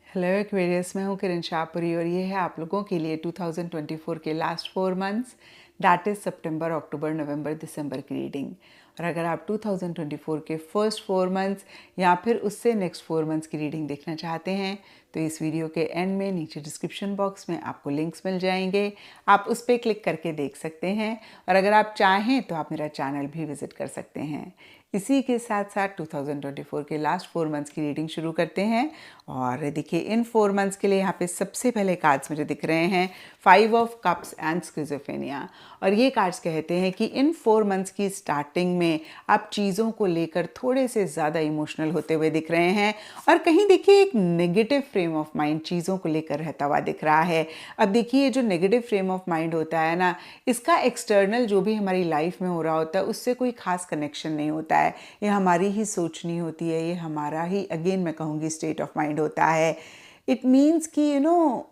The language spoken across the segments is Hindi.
हेलो एक्वेरियस, मैं हूँ किरण शाहपुरी और ये है आप लोगों के लिए 2024 के लास्ट 4 मंथ्स, दैट इज़ सितंबर, अक्टूबर, नवंबर, दिसंबर की रीडिंग। और अगर आप 2024 के फर्स्ट 4 मंथ्स या फिर उससे नेक्स्ट 4 मंथ्स की रीडिंग देखना चाहते हैं तो इस वीडियो के एंड में नीचे डिस्क्रिप्शन बॉक्स में आपको लिंक्स मिल जाएंगे, आप उस पर क्लिक करके देख सकते हैं। और अगर आप चाहें तो आप मेरा चैनल भी विजिट कर सकते हैं। इसी के साथ साथ 2024 के लास्ट 4 मंथ्स की रीडिंग शुरू करते हैं। और देखिए, इन 4 मंथ्स के लिए यहाँ पे सबसे पहले कार्ड्स मुझे दिख रहे हैं 5 ऑफ कप्स एंड स्किज़ोफ्रेनिया। और ये कार्ड्स कहते हैं कि इन 4 मंथ्स की स्टार्टिंग में आप चीज़ों को लेकर थोड़े से ज़्यादा इमोशनल होते हुए दिख रहे हैं और कहीं देखिए एक नेगेटिव फ्रेम ऑफ माइंड चीज़ों को लेकर रहता हुआ दिख रहा है। अब देखिए, ये जो नेगेटिव फ्रेम ऑफ माइंड होता है ना, इसका एक्सटर्नल जो भी हमारी लाइफ में हो रहा होता है उससे कोई खास कनेक्शन नहीं होता है। ये हमारी ही सोचनी होती है, ये हमारा ही, अगेन मैं कहूँगी, स्टेट ऑफ माइंड होता है। इट मीन्स कि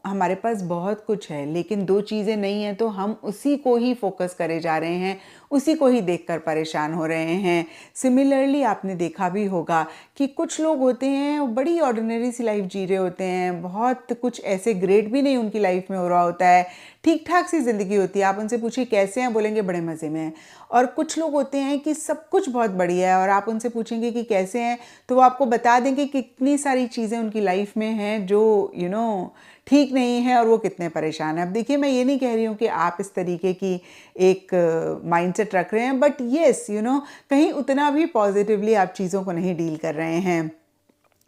हमारे पास बहुत कुछ है लेकिन दो चीज़ें नहीं हैं तो हम उसी को ही फोकस करे जा रहे हैं, उसी को ही देखकर परेशान हो रहे हैं। सिमिलरली आपने देखा भी होगा कि कुछ लोग होते हैं वो बड़ी ऑर्डिनरी सी लाइफ जी रहे होते हैं, बहुत कुछ ऐसे ग्रेट भी नहीं उनकी लाइफ में हो रहा होता है, ठीक ठाक सी ज़िंदगी होती है। आप उनसे पूछिए कैसे हैं, बोलेंगे बड़े मज़े में हैं। और कुछ लोग होते हैं कि सब कुछ बहुत बढ़िया है और आप उनसे पूछेंगे कि कैसे हैं तो वो आपको बता देंगे कि कितनी सारी चीज़ें उनकी लाइफ में हैं जो ठीक नहीं है और वो कितने परेशान हैं। अब देखिए, मैं ये नहीं कह रही हूँ कि आप इस तरीके की एक माइंडसेट रख रहे हैं, बट येस, कहीं उतना भी पॉजिटिवली आप चीज़ों को नहीं डील कर रहे हैं।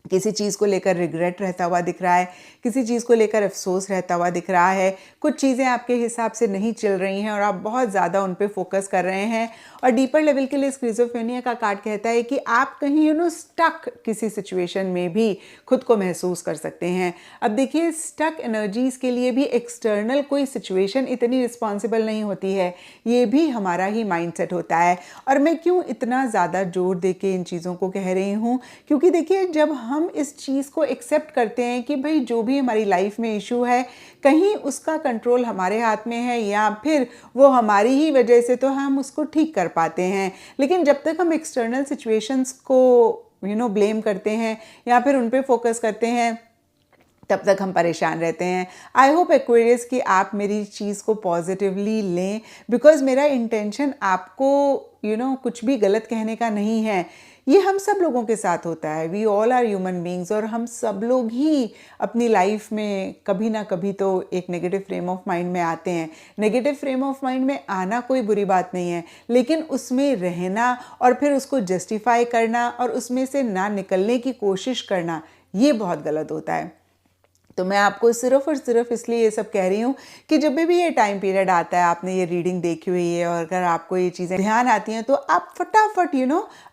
किसी चीज़ को लेकर रिग्रेट रहता हुआ दिख रहा है, किसी चीज़ को लेकर अफसोस रहता हुआ दिख रहा है, कुछ चीज़ें आपके हिसाब से नहीं चल रही हैं और आप बहुत ज़्यादा उन पे फोकस कर रहे हैं। और डीपर लेवल के लिए स्किज़ोफ्रेनिया का कार्ड कहता है कि आप कहीं स्टक किसी सिचुएशन में भी खुद को महसूस कर सकते हैं। अब देखिए, स्टक एनर्जीज़ के लिए भी एक्सटर्नल कोई सिचुएशन इतनी रिस्पॉन्सिबल नहीं होती है, ये भी हमारा ही माइंडसेट होता है। और मैं क्यों इतना ज़्यादा जोर दे के इन चीज़ों को कह रही हूँ, क्योंकि देखिए, जब हम इस चीज़ को एक्सेप्ट करते हैं कि भाई जो भी हमारी लाइफ में इशू है कहीं उसका कंट्रोल हमारे हाथ में है या फिर वो हमारी ही वजह से, तो हम उसको ठीक कर पाते हैं। लेकिन जब तक हम एक्सटर्नल सिचुएशंस को ब्लेम करते हैं या फिर उन पे फोकस करते हैं तब तक हम परेशान रहते हैं। आई होप एक्वेरियस कि आप मेरी चीज़ को पॉजिटिवली लें, बिकॉज मेरा इंटेंशन आपको कुछ भी गलत कहने का नहीं है। ये हम सब लोगों के साथ होता है, we all are human beings, और हम सब लोग ही अपनी लाइफ में कभी ना कभी तो एक नेगेटिव फ्रेम ऑफ माइंड में आते हैं। नेगेटिव फ्रेम ऑफ माइंड में आना कोई बुरी बात नहीं है, लेकिन उसमें रहना और फिर उसको जस्टिफाई करना और उसमें से ना निकलने की कोशिश करना, ये बहुत गलत होता है। तो मैं आपको सिर्फ और सिर्फ इसलिए ये सब कह रही हूँ कि जब भी ये टाइम पीरियड आता है, आपने ये रीडिंग देखी हुई है और अगर आपको ये चीज़ें ध्यान आती हैं तो आप फटाफट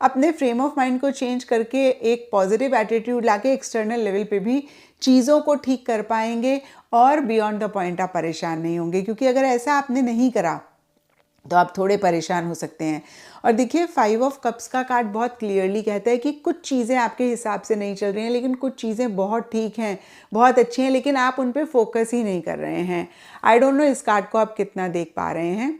अपने फ्रेम ऑफ माइंड को चेंज करके एक पॉजिटिव एटीट्यूड लाके एक्सटर्नल लेवल पे भी चीज़ों को ठीक कर पाएंगे और बियॉन्ड द पॉइंट आप परेशान नहीं होंगे। क्योंकि अगर ऐसा आपने नहीं करा तो आप थोड़े परेशान हो सकते हैं। और देखिए, 5 ऑफ कप्स का कार्ड बहुत क्लियरली कहता है कि कुछ चीज़ें आपके हिसाब से नहीं चल रही हैं, लेकिन कुछ चीज़ें बहुत ठीक हैं, बहुत अच्छी हैं, लेकिन आप उन पे फोकस ही नहीं कर रहे हैं। आई डोंट नो इस कार्ड को आप कितना देख पा रहे हैं।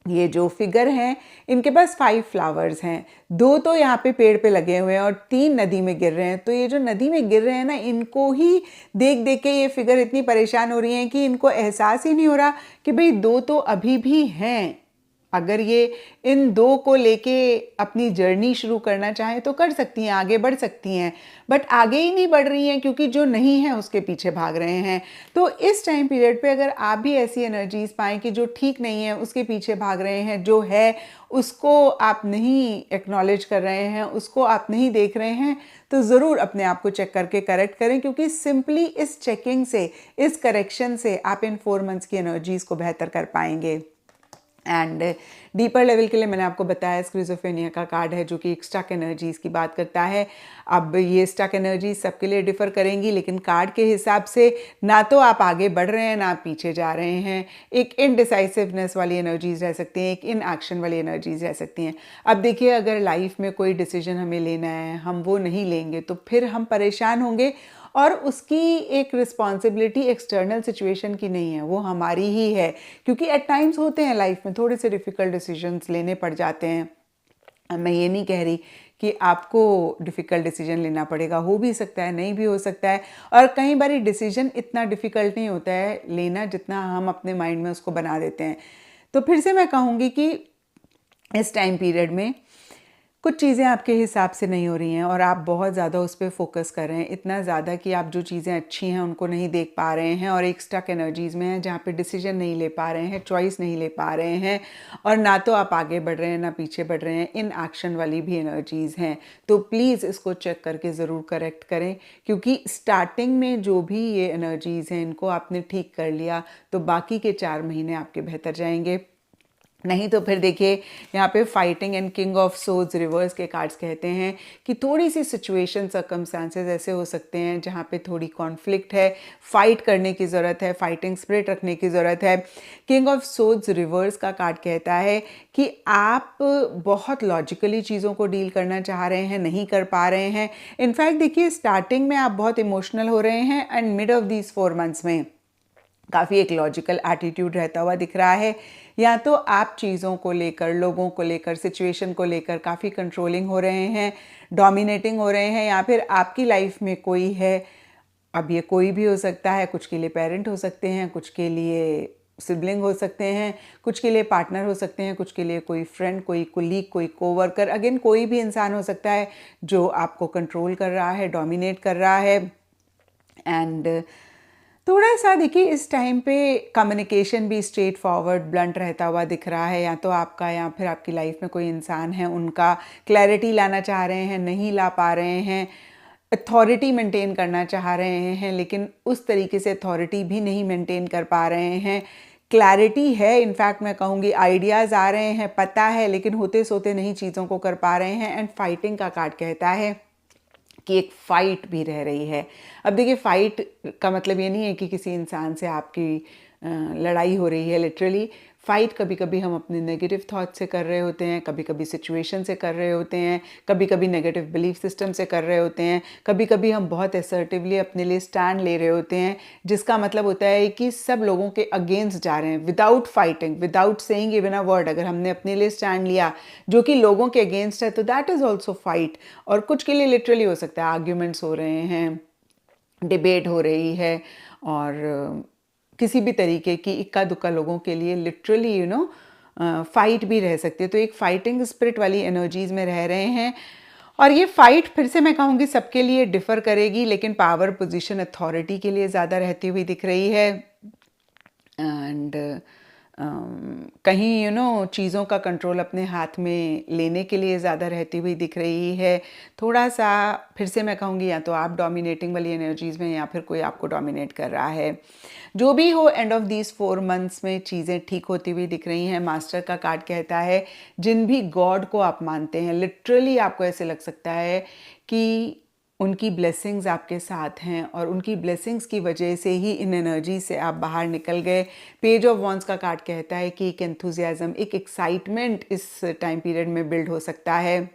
ये जो फिगर हैं, इनके पास 5 फ्लावर्स हैं, 2 तो यहाँ पे पेड़ पे लगे हुए हैं और 3 नदी में गिर रहे हैं। तो ये जो नदी में गिर रहे हैं ना, इनको ही देख देख के ये फिगर इतनी परेशान हो रही हैं कि इनको एहसास ही नहीं हो रहा कि भाई 2 तो अभी भी हैं। अगर ये इन 2 को लेके अपनी जर्नी शुरू करना चाहें तो कर सकती हैं, आगे बढ़ सकती हैं, बट आगे ही नहीं बढ़ रही हैं क्योंकि जो नहीं है उसके पीछे भाग रहे हैं। तो इस टाइम पीरियड पे अगर आप भी ऐसी एनर्जीज पाएँ कि जो ठीक नहीं है उसके पीछे भाग रहे हैं, जो है उसको आप नहीं एक्नॉलेज कर रहे हैं, उसको आप नहीं देख रहे हैं, तो ज़रूर अपने आप को चेक करके करेक्ट करें, क्योंकि सिंपली इस चेकिंग से, इस करेक्शन से आप इन 4 मंथ्स की एनर्जीज़ को बेहतर कर पाएंगे। एंड डीपर लेवल के लिए मैंने आपको बताया स्किज़ोफ्रेनिया का कार्ड है जो कि एक स्टक एनर्जीज़ की बात करता है। अब ये स्टक एनर्जीज सबके लिए डिफ़र करेंगी, लेकिन कार्ड के हिसाब से ना तो आप आगे बढ़ रहे हैं ना आप पीछे जा रहे हैं। एक इनडिसाइसिवनेस वाली एनर्जीज रह सकती हैं, एक इन एक्शन वाली एनर्जीज रह सकती हैं। अब देखिए, अगर लाइफ में कोई डिसीजन हमें लेना है, हम वो नहीं लेंगे तो फिर हम परेशान होंगे और उसकी एक रिस्पॉन्सिबिलिटी एक्सटर्नल सिचुएशन की नहीं है, वो हमारी ही है। क्योंकि एट टाइम्स होते हैं लाइफ में थोड़े से डिफ़िकल्ट डिसीजंस लेने पड़ जाते हैं। मैं ये नहीं कह रही कि आपको डिफ़िकल्ट डिसीजन लेना पड़ेगा, हो भी सकता है, नहीं भी हो सकता है। और कई बार डिसीजन इतना डिफ़िकल्ट नहीं होता है लेना जितना हम अपने माइंड में उसको बना देते हैं। तो फिर से मैं कहूँगी कि इस टाइम पीरियड में कुछ चीज़ें आपके हिसाब से नहीं हो रही हैं और आप बहुत ज़्यादा उस पर फोकस कर रहे हैं, इतना ज़्यादा कि आप जो चीज़ें अच्छी हैं उनको नहीं देख पा रहे हैं और एक स्टक एनर्जीज़ में हैं जहाँ पे डिसीजन नहीं ले पा रहे हैं, चॉइस नहीं ले पा रहे हैं और ना तो आप आगे बढ़ रहे हैं ना पीछे बढ़ रहे हैं, इन एक्शन वाली भी एनर्जीज़ हैं। तो प्लीज़ इसको चेक करके ज़रूर करेक्ट करें, क्योंकि स्टार्टिंग में जो भी ये एनर्जीज़ हैं इनको आपने ठीक कर लिया तो बाकी के 4 महीने आपके बेहतर जाएंगे। नहीं तो फिर देखिए यहाँ पे fighting and king of swords reverse के कार्ड्स कहते हैं कि थोड़ी सी सिचुएशन सर्कमस्टांसेस ऐसे हो सकते हैं जहाँ पे थोड़ी कॉन्फ्लिक्ट है, फाइट करने की ज़रूरत है, फाइटिंग स्पिरिट रखने की ज़रूरत है। किंग ऑफ सोर्ड्स रिवर्स का कार्ड कहता है कि आप बहुत लॉजिकली चीज़ों को डील करना चाह रहे हैं, नहीं कर पा रहे हैं। इनफैक्ट देखिए स्टार्टिंग में आप बहुत इमोशनल हो रहे हैं and mid of these 4 months में काफ़ी एक लॉजिकल एटीट्यूड रहता हुआ दिख रहा है। या तो आप चीज़ों को लेकर, लोगों को लेकर, सिचुएशन को लेकर काफ़ी कंट्रोलिंग हो रहे हैं, डोमिनेटिंग हो रहे हैं, या फिर आपकी लाइफ में कोई है, अब ये कोई भी हो सकता है, कुछ के लिए पेरेंट हो सकते हैं, कुछ के लिए सिबलिंग हो सकते हैं, कुछ के लिए पार्टनर हो सकते हैं, कुछ के लिए कोई फ्रेंड, कोई कोलीग, कोई कोवर्कर, अगेन कोई भी इंसान हो सकता है जो आपको कंट्रोल कर रहा है, डोमिनेट कर रहा है। एंड थोड़ा सा देखिए इस टाइम पे कम्युनिकेशन भी स्ट्रेट फॉरवर्ड ब्लंट रहता हुआ दिख रहा है, या तो आपका या फिर आपकी लाइफ में कोई इंसान है उनका क्लैरिटी लाना चाह रहे हैं, नहीं ला पा रहे हैं, अथॉरिटी मेंटेन करना चाह रहे हैं लेकिन उस तरीके से अथॉरिटी भी नहीं मेंटेन कर पा रहे हैं। क्लैरिटी है, इनफैक्ट मैं कहूँगी आइडियाज़ आ रहे हैं, पता है, लेकिन होते सोते नहीं चीज़ों को कर पा रहे हैं। एंड फाइटिंग का कार्ड कहता है कि एक फ़ाइट भी रह रही है। अब देखिए फ़ाइट का मतलब ये नहीं है कि किसी इंसान से आपकी लड़ाई हो रही है लिटरली। फ़ाइट कभी कभी हम अपने नेगेटिव थॉट से कर रहे होते हैं, कभी कभी सिचुएशन से कर रहे होते हैं, कभी कभी नेगेटिव बिलीफ सिस्टम से कर रहे होते हैं, कभी कभी हम बहुत असर्टिवली अपने लिए स्टैंड ले रहे होते हैं, जिसका मतलब होता है कि सब लोगों के अगेंस्ट जा रहे हैं without fighting, without saying even a word. अगर हमने अपने लिए स्टैंड लिया जो कि लोगों के अगेंस्ट है तो दैट इज़ ऑल्सो फाइट। और कुछ के लिए लिटरली हो सकता है आर्ग्यूमेंट्स हो रहे हैं, डिबेट हो रही है, और किसी भी तरीके की इक्का दुक्का लोगों के लिए लिटरली फाइट भी रह सकती है। तो एक फाइटिंग स्पिरिट वाली एनर्जीज में रह रहे हैं। और ये फाइट फिर से मैं कहूँगी सबके लिए डिफ़र करेगी, लेकिन पावर पोजीशन अथॉरिटी के लिए ज़्यादा रहती हुई दिख रही है। एंड कहीं चीज़ों का कंट्रोल अपने हाथ में लेने के लिए ज़्यादा रहती हुई दिख रही है। थोड़ा सा फिर से मैं कहूँगी या तो आप डोमिनेटिंग वाली एनर्जीज़ में या फिर कोई आपको डोमिनेट कर रहा है। जो भी हो, एंड ऑफ दीज 4 मंथ्स में चीज़ें ठीक होती हुई दिख रही हैं। मास्टर का कार्ड कहता है जिन भी गॉड को आप मानते हैं, लिटरली आपको ऐसे लग सकता है कि उनकी ब्लेसिंग्स आपके साथ हैं और उनकी ब्लेसिंग्स की वजह से ही इन एनर्जी से आप बाहर निकल गए। पेज ऑफ वॉन्ड्स का कार्ड कहता है कि एक एंथुजियाज्म, एक एक्साइटमेंट इस टाइम पीरियड में बिल्ड हो सकता है।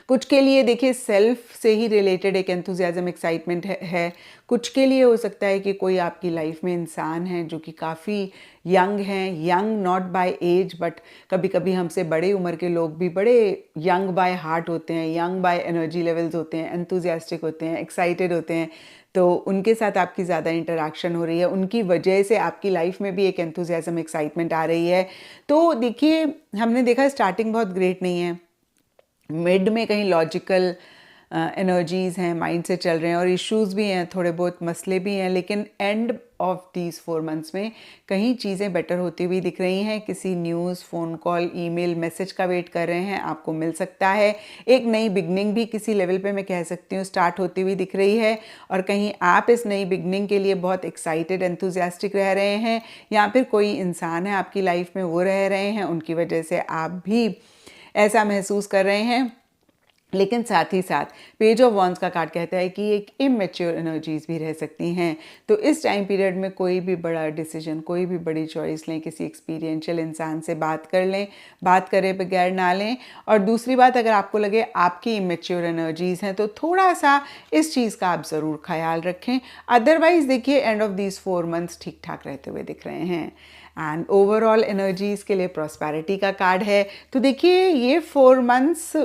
कुछ के लिए देखिए सेल्फ से ही रिलेटेड एक एंथुजियाज्म, एक्साइटमेंट है। कुछ के लिए हो सकता है कि कोई आपकी लाइफ में इंसान है जो कि काफ़ी यंग हैं, young not by age but कभी कभी हमसे बड़े उम्र के लोग भी बड़े यंग बाय हार्ट होते हैं, यंग बाय एनर्जी लेवल्स होते हैं, एंथुजियास्टिक होते हैं, एक्साइटेड होते हैं। तो उनके साथ आपकी ज़्यादा इंटरेक्शन हो रही है, उनकी वजह से आपकी लाइफ में भी एक एंथुजियाज्म, एक्साइटमेंट आ रही है। तो देखिए हमने देखा स्टार्टिंग बहुत ग्रेट नहीं है, मिड में कहीं लॉजिकल एनर्जीज़ हैं, माइंड से चल रहे हैं और इश्यूज़ भी हैं, थोड़े बहुत मसले भी हैं, लेकिन एंड ऑफ दीज 4 मंथ्स में कहीं चीज़ें बेटर होती हुई दिख रही हैं। किसी news, phone call, email, message का वेट कर रहे हैं, आपको मिल सकता है। एक नई बिगनिंग भी किसी लेवल पे मैं कह सकती हूँ स्टार्ट होती हुई दिख रही है और कहीं आप इस नई बिगनिंग के लिए बहुत एक्साइटेड, एंथुजियास्टिक रह रहे हैं, या फिर कोई इंसान है आपकी लाइफ में वो रह रहे हैं, उनकी वजह से आप भी ऐसा महसूस कर रहे हैं। लेकिन साथ ही साथ पेज ऑफ वॉन्ड्स का कार्ड कहता है कि एक इमेच्योर एनर्जीज भी रह सकती हैं। तो इस टाइम पीरियड में कोई भी बड़ा डिसीजन, कोई भी बड़ी चॉइस लें, किसी एक्सपीरियंशियल इंसान से बात कर लें, बात करे बगैर ना लें। और दूसरी बात, अगर आपको लगे आपकी इमेच्योर एनर्जीज हैं तो थोड़ा सा इस चीज़ का आप ज़रूर ख्याल रखें। अदरवाइज़ देखिए एंड ऑफ दीज 4 मंथ्स ठीक ठाक रहते हुए दिख रहे हैं। एंड ओवरऑल एनर्जीज़ के लिए प्रॉस्पेरिटी का कार्ड है। तो देखिए ये 4 मंथ्स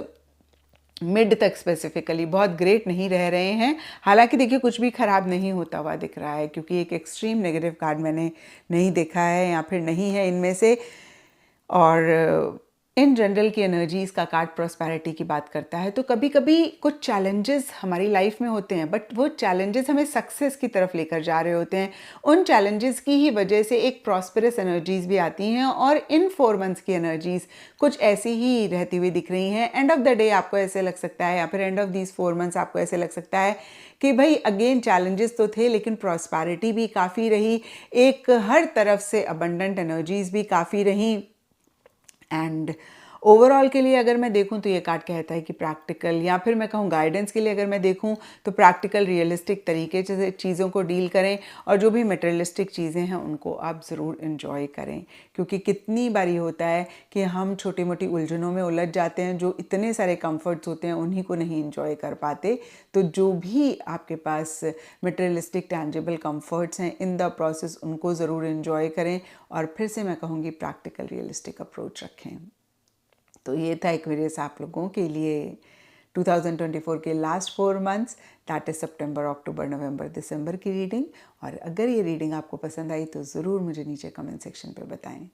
मिड तक स्पेसिफिकली बहुत ग्रेट नहीं रह रहे हैं। हालांकि देखिए कुछ भी ख़राब नहीं होता हुआ दिख रहा है, क्योंकि एक एक्सट्रीम नेगेटिव कार्ड मैंने नहीं देखा है या फिर नहीं है इनमें से। और इन जनरल की एनर्जीज़ का कार्ड प्रॉस्पेरिटी की बात करता है। तो कभी कभी कुछ चैलेंजेस हमारी लाइफ में होते हैं, बट वो चैलेंजेस हमें सक्सेस की तरफ लेकर जा रहे होते हैं। उन चैलेंजेस की ही वजह से एक प्रॉस्पेरस एनर्जीज़ भी आती हैं, और इन 4 मंथ्स की एनर्जीज़ कुछ ऐसी ही रहती हुई दिख रही हैं। एंड ऑफ द डे आपको ऐसे लग सकता है, या फिर एंड ऑफ दीज 4 मंथ्स आपको ऐसे लग सकता है कि भाई अगेन चैलेंजेस तो थे, लेकिन प्रॉस्पेरिटी भी काफ़ी रही, एक हर तरफ से अबंडेंट एनर्जीज़ भी काफ़ी रहीं। एंड ओवरऑल के लिए अगर मैं देखूं तो ये कार्ड कहता है कि प्रैक्टिकल, या फिर मैं कहूँ गाइडेंस के लिए अगर मैं देखूं तो प्रैक्टिकल रियलिस्टिक तरीके से चीज़ों को डील करें, और जो भी मटेरियलिस्टिक चीज़ें हैं उनको आप ज़रूर इन्जॉय करें। क्योंकि कितनी बारी होता है कि हम छोटी मोटी उलझनों में उलझ जाते हैं, जो इतने सारे कंफर्ट्स होते हैं उन्हीं को नहीं इन्जॉय कर पाते। तो जो भी आपके पास मटेरियलिस्टिक टैंजिबल कंफर्ट्स हैं इन द प्रोसेस, उनको ज़रूर इन्जॉय करें, और फिर से मैं कहूँगी प्रैक्टिकल रियलिस्टिक अप्रोच रखें। तो ये था एक्वेरियस आप लोगों के लिए 2024 के लास्ट 4 मंथ्स, दैट इज़ सितंबर, अक्टूबर, नवंबर, दिसंबर की रीडिंग। और अगर ये रीडिंग आपको पसंद आई तो ज़रूर मुझे नीचे कमेंट सेक्शन पे बताएं।